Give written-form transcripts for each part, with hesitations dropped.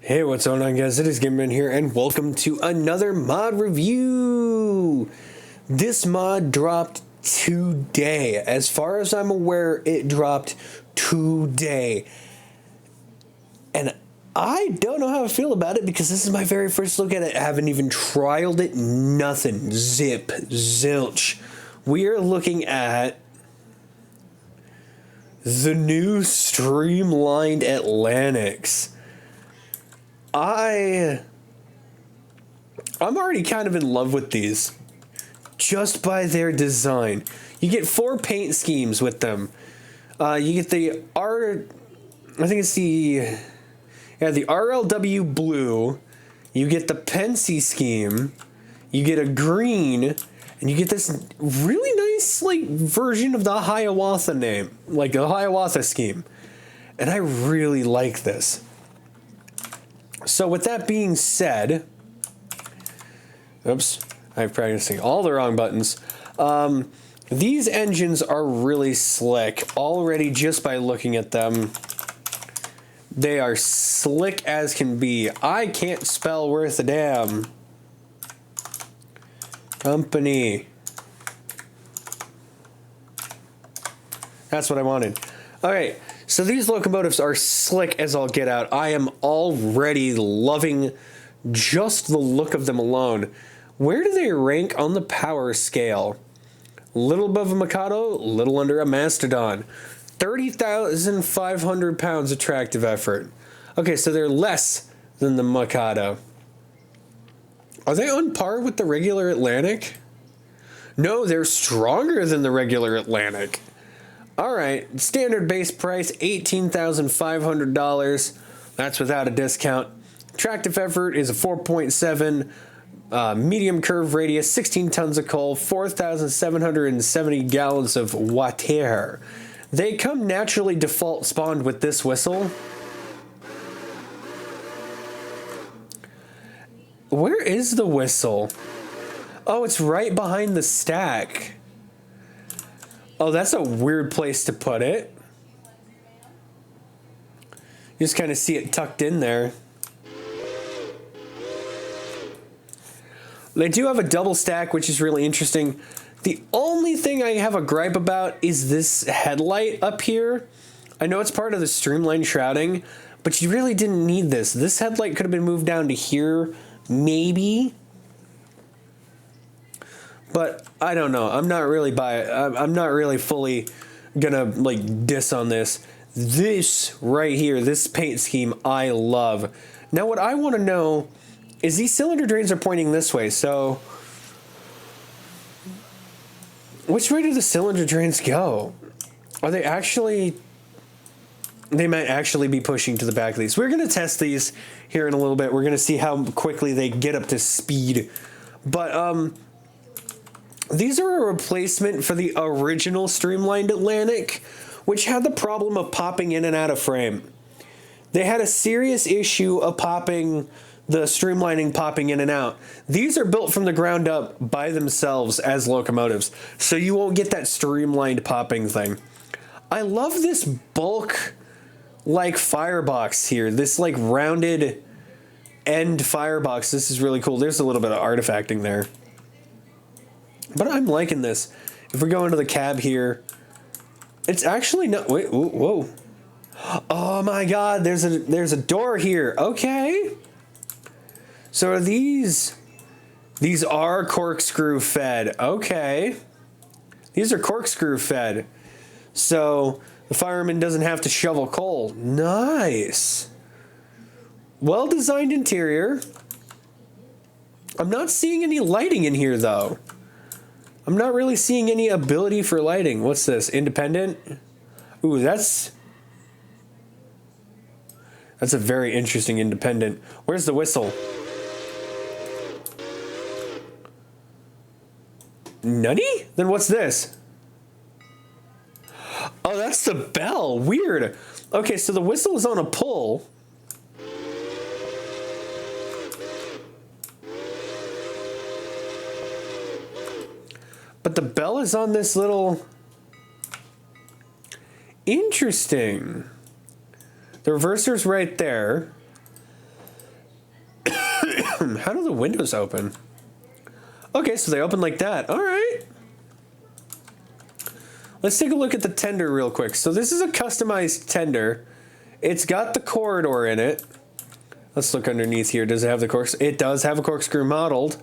Hey, what's going on, guys? It is GamerMan here, and welcome to another mod review. This mod dropped today. As far as I'm aware, it dropped today. And I don't know how I feel about it because this is my very first look at it. I haven't even trialed it. Nothing. Zip. Zilch. We are looking at the new Streamlined Atlantics. I'm already kind of in love with these just by their design. You get 4 paint schemes with them. You get the the RLW blue. You get the Pensy scheme. You get a green, and you get this really nice version of the Hiawatha name, like the Hiawatha scheme. And I really like this. So with that being said, oops, I'm practicing all the wrong buttons. These engines are really slick already just by looking at them. They are slick as can be. I can't spell worth a damn. Company. That's what I wanted. All right. So these locomotives are slick as all get out. I am already loving just the look of them alone. Where do they rank on the power scale? Little above a Mikado, little under a Mastodon. 30,500 pounds attractive effort. Okay, so they're less than the Mikado. Are they on par with the regular Atlantic? No, they're stronger than the regular Atlantic. All right, standard base price, $18,500. That's without a discount. Tractive effort is a 4.7, medium curve radius, 16 tons of coal, 4,770 gallons of water. They come naturally default spawned with this whistle. Where is the whistle? Oh, it's right behind the stack. Oh, that's a weird place to put it. You just kind of see it tucked in there. They do have a double stack, which is really interesting. The only thing I have a gripe about is this headlight up here. I know it's part of the streamlined shrouding, but you really didn't need this. This headlight could have been moved down to here, maybe. But I don't know. I'm not really I'm not really fully gonna diss on this. This right here, this paint scheme, I love. Now, what I want to know is these cylinder drains are pointing this way. So, which way do the cylinder drains go? Are they actually? They might actually be pushing to the back of these. We're gonna test these here in a little bit. We're gonna see how quickly they get up to speed. But these are a replacement for the original Streamlined Atlantic, which had the problem of popping in and out of frame. They had a serious issue of popping in and out. These are built from the ground up by themselves as locomotives, so you won't get that streamlined popping thing. I love this bulk firebox here, this rounded end firebox. This is really cool. There's a little bit of artifacting there. But I'm liking this. If we go into the cab here, it's actually not. Wait, whoa! Oh my God! There's a door here. Okay. So are these? These are corkscrew fed. Okay. These are corkscrew fed. So the fireman doesn't have to shovel coal. Nice. Well designed interior. I'm not seeing any lighting in here though. I'm not really seeing any ability for lighting. What's this? Independent? Ooh, that's a very interesting independent. Where's the whistle? Nutty? Then what's this? Oh, that's the bell. Weird. Okay, so the whistle is on a pull. But the bell is on this little... Interesting. The reverser's right there. How do the windows open? Okay, so they open like that. All right. Let's take a look at the tender real quick. So this is a customized tender. It's got the corridor in it. Let's look underneath here. Does it have the corkscrew? It does have a corkscrew modeled.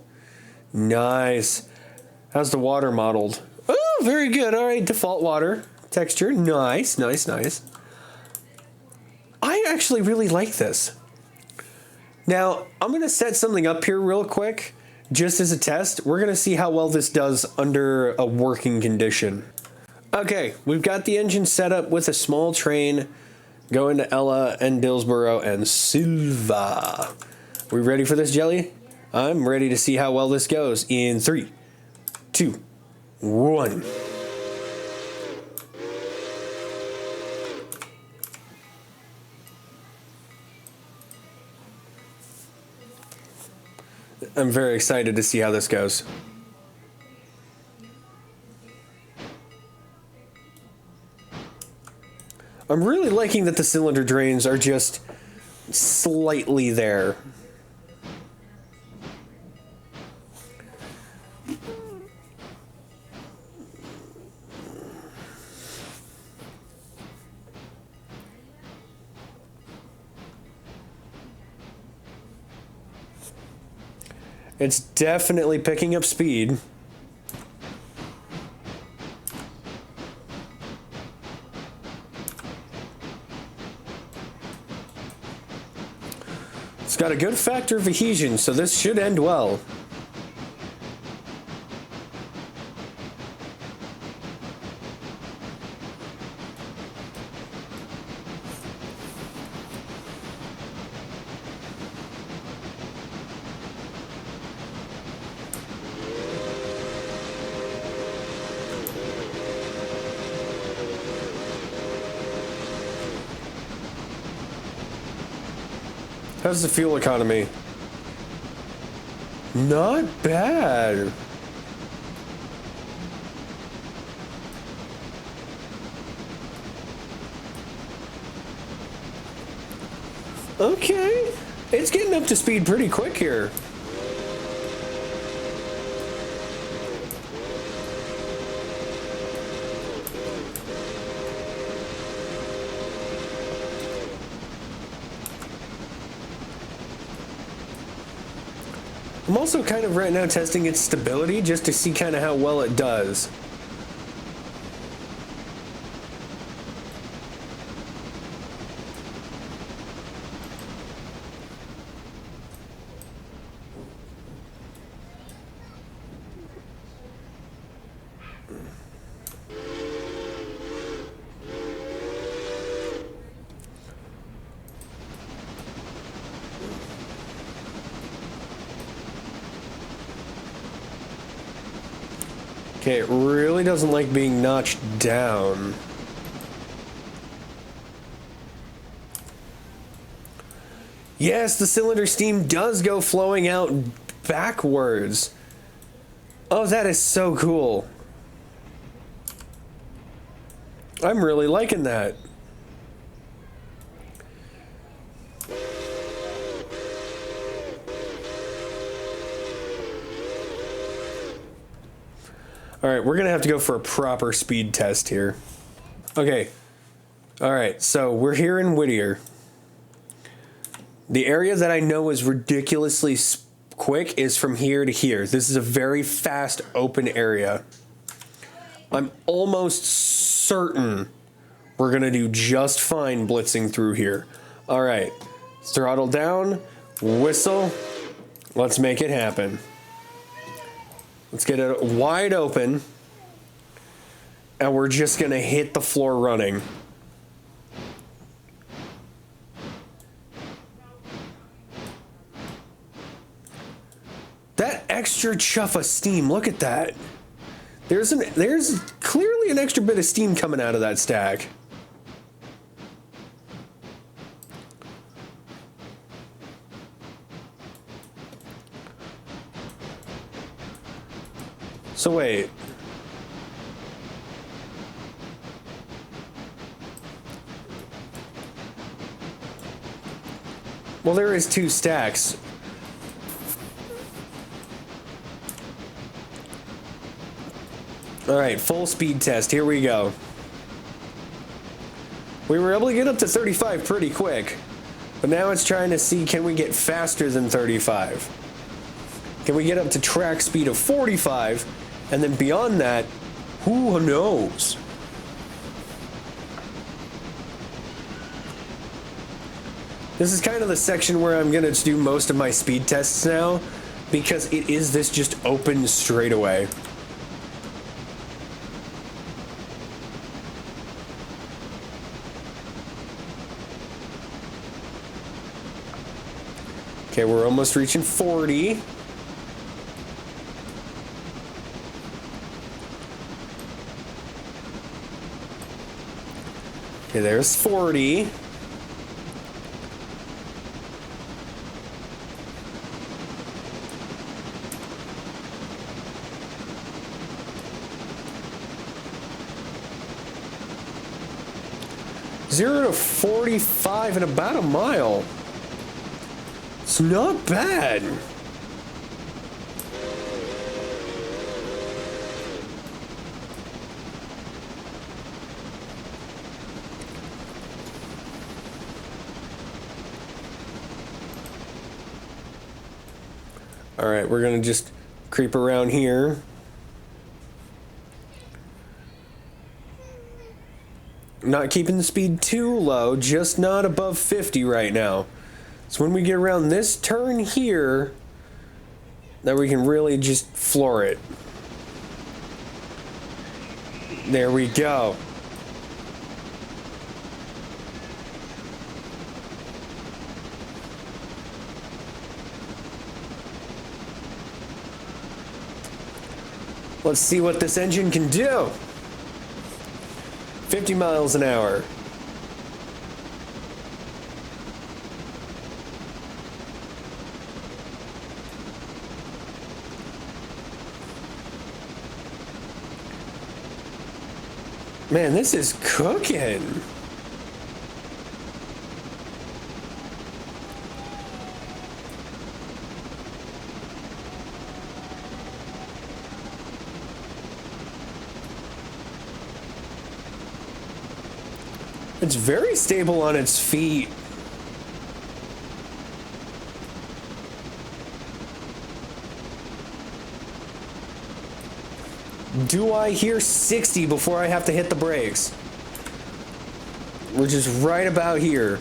Nice. How's the water modeled? Oh, very good. All right, default water texture. Nice, nice, nice. I actually really like this. Now, I'm going to set something up here real quick, just as a test. We're going to see how well this does under a working condition. Okay, we've got the engine set up with a small train going to Ella and Dillsborough and Silva. We ready for this, Jelly? I'm ready to see how well this goes in 3, 2, 1. I'm very excited to see how this goes. I'm really liking that the cylinder drains are just slightly there. It's definitely picking up speed. It's got a good factor of adhesion, so this should end well. How's the fuel economy? Not bad. Okay. It's getting up to speed pretty quick here. I'm also kind of right now testing its stability just to see kind of how well it does. Okay, it really doesn't like being notched down. Yes, the cylinder steam does go flowing out backwards. Oh, that is so cool. I'm really liking that. All right, we're going to have to go for a proper speed test here. Okay. All right, so we're here in Whittier. The area that I know is ridiculously quick is from here to here. This is a very fast open area. I'm almost certain we're going to do just fine blitzing through here. All right, throttle down, whistle. Let's make it happen. Let's get it wide open, and we're just going to hit the floor running. That extra chuff of steam, look at that. There's clearly an extra bit of steam coming out of that stack. So wait. Well, there is two stacks. All right, full speed test. Here we go. We were able to get up to 35 pretty quick, but now it's trying to see, can we get faster than 35? Can we get up to track speed of 45? And then beyond that, who knows? This is kind of the section where I'm going to do most of my speed tests now, because it is this just open straightaway. Okay, we're almost reaching 40. Okay, there's 40. Zero to 45 in about a mile. It's not bad. All right, we're gonna just creep around here. Not keeping the speed too low, just not above 50 right now. So when we get around this turn here, that we can really just floor it. There we go. Let's see what this engine can do. 50 miles an hour. Man, this is cooking. It's very stable on its feet. Do I hear 60 before I have to hit the brakes? We're just right about here.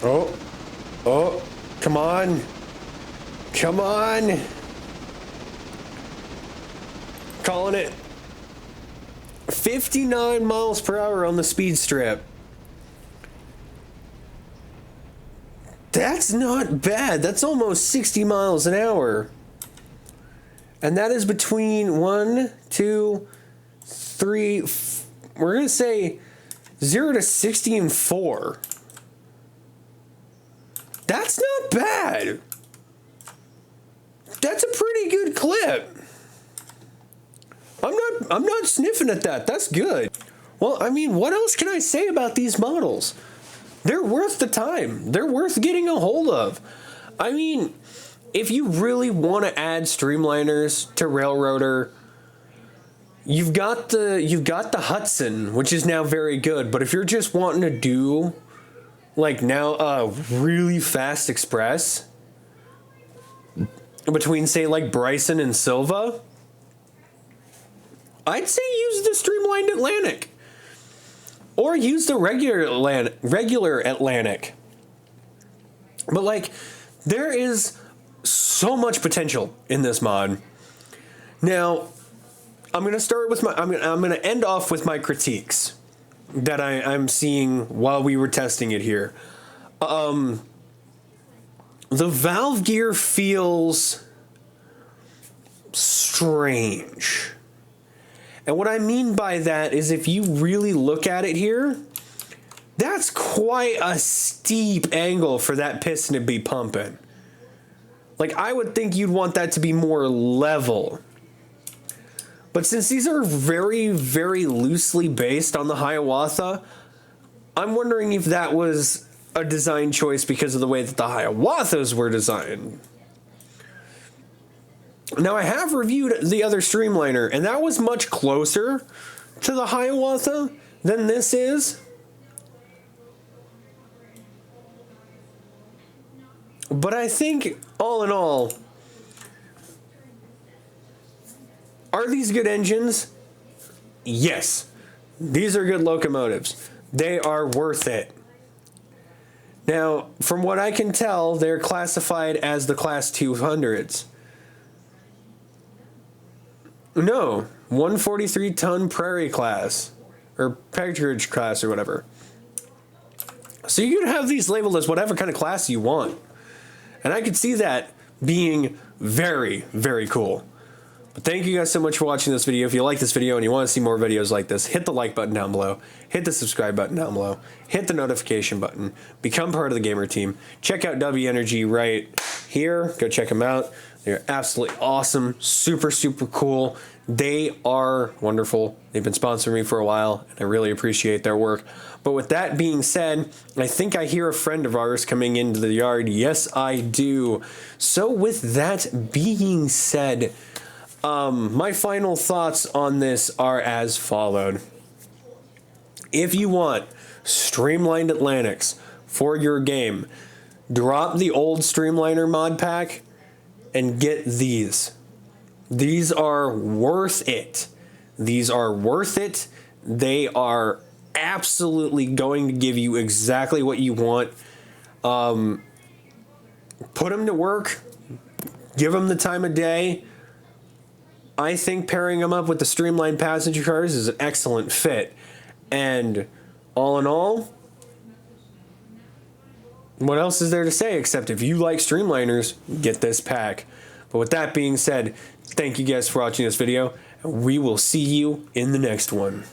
Oh, oh, come on. Come on. Calling it. 59 miles per hour on the speed strip. That's not bad. That's almost 60 miles an hour. And that is between 1, 2, 3, we're going to say 0 to 60 in 4. That's not bad. That's a pretty good clip. I'm not sniffing at that. That's good. Well, I mean, what else can I say about these models? They're worth the time. They're worth getting a hold of. I mean, if you really want to add streamliners to Railroader, you've got the Hudson, which is now very good. But if you're just wanting to do like now a really fast express between, say, like Bryson and Silva, I'd say use the Streamlined Atlantic. Or use the regular Atlantic. But like, there is so much potential in this mod. Now, I'm gonna start with my. I'm gonna end off with my critiques that I'm seeing while we were testing it here. The valve gear feels strange. And what I mean by that is if you really look at it here, that's quite a steep angle for that piston to be pumping. Like, I would think you'd want that to be more level. But since these are very, very loosely based on the Hiawatha, I'm wondering if that was a design choice because of the way that the Hiawathas were designed. Now, I have reviewed the other Streamliner, and that was much closer to the Hiawatha than this is. But I think, all in all, are these good engines? Yes. These are good locomotives. They are worth it. Now, from what I can tell, they're classified as the Class 200s. No, 143-ton Prairie class, or Peregrine class, or whatever. So you can have these labeled as whatever kind of class you want. And I could see that being very, very cool. But thank you guys so much for watching this video. If you like this video and you want to see more videos like this, hit the like button down below, hit the subscribe button down below, hit the notification button, become part of the gamer team. Check out W Energy right here. Go check them out. They're absolutely awesome, super, super cool. They are wonderful. They've been sponsoring me for a while, and I really appreciate their work. But with that being said, I think I hear a friend of ours coming into the yard. Yes, I do. So with that being said, my final thoughts on this are as followed. If you want Streamlined Atlantics for your game, drop the old Streamliner mod pack and get these. These are worth it. These are worth it. They are absolutely going to give you exactly what you want. Put them to work. Give them the time of day. I think pairing them up with the Streamlined passenger cars is an excellent fit. And all in all, what else is there to say except if you like Streamliners, get this pack. But with that being said, thank you guys for watching this video, and we will see you in the next one.